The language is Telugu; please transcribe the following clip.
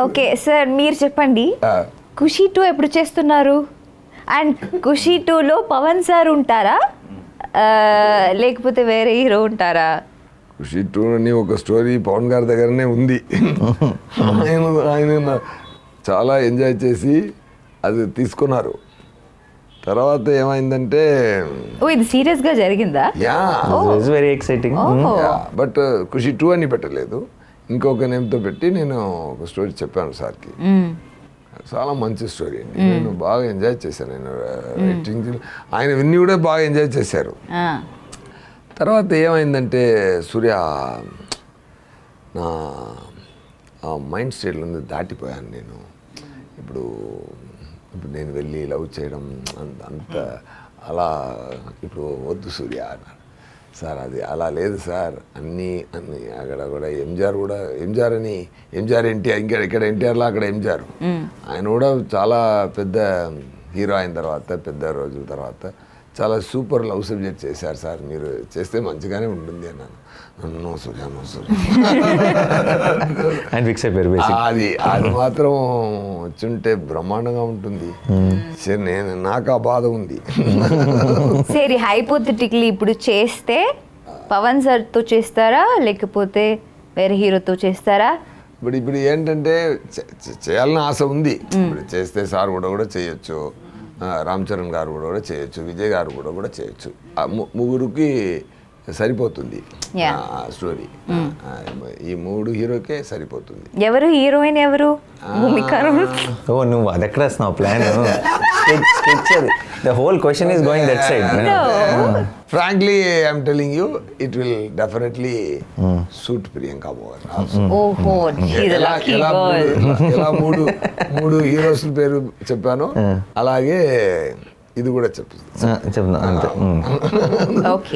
ఓకే సార్, మీరు చెప్పండి, ఖుషి 2 ఎప్పుడు చేస్తున్నారు? అండ్ ఖుషి 2లో పవన్ సార్ ఉంటారా లేకపోతే వేరే హీరో ఉంటారా? ఖుషి 2 అని ఒక స్టోరీ పవన్ గారి దగ్గరనే ఉంది. ఆయన చాలా ఎంజాయ్ చేసి అది తీసుకున్నారు. తర్వాత ఏమైందంటే ఇది సీరియస్గా జరిగిందా? Very exciting. బట్ ఖుషి 2 అని పెట్టలేదు, ఇంకొక నేమ్తో పెట్టి నేను ఒక స్టోరీ చెప్పాను సార్కి. చాలా మంచి స్టోరీ అండి, నేను బాగా ఎంజాయ్ చేశాను. నేను రైటింగ్ ఆయన విన్ని కూడా బాగా ఎంజాయ్ చేశారు. తర్వాత ఏమైందంటే సూర్య నా మైండ్ స్టేట్లో దాటిపోయాను నేను. ఇప్పుడు నేను వెళ్ళి లవ్ చేయడం అంత అలా ఇప్పుడు వద్దు సూర్య అన్నాడు. సార్ అది అలా లేదు సార్, అన్నీ అక్కడ కూడా ఎంజిఆర్ ఎన్టీఆర్, ఇక్కడ ఎన్టీఆర్లో అక్కడ ఎంజిఆర్. ఆయన కూడా చాలా పెద్ద హీరో అయిన తర్వాత, పెద్ద రోజుల తర్వాత చాలా సూపర్ లవ్ సబ్జెక్ట్ చేశారు సార్, మీరు చేస్తే మంచిగానే ఉంటుంది అన్నాను. నో సూర్య అది మాత్రం వచ్చుంటే బ్రహ్మాండంగా ఉంటుంది. నాకు ఆ బాధ ఉంది. సరే, హైపోథెటికల్లీ ఇప్పుడు చేస్తే పవన్ సార్తో చేస్తారా లేకపోతే వేరే హీరోతో చేస్తారా? ఇప్పుడు ఏంటంటే చేయాలని ఆశ ఉంది. ఇప్పుడు చేస్తే సార్ కూడా చేయొచ్చు, రామ్ చరణ్ గారు కూడా చేయొచ్చు, విజయ్ గారు కూడా చేయొచ్చు. ముగ్గురికి సరిపోతుంది స్టోరీ. ఈ 3 హీరోకే సరిపోతుంది. ఎవరు హీరోయిన్, ఎవరు భూమిక? నువ్వు అది ఎక్కడ వేస్తున్నావు plan? The whole question is going that side. No. Frankly, I'm telling you, it will definitely suit Priyanka more also. Oh, she's a lucky girl. ఎలా మూడు హీరోస్ పేరు చెప్పాను, అలాగే ఇది కూడా చెప్తున్నా. ఓకే.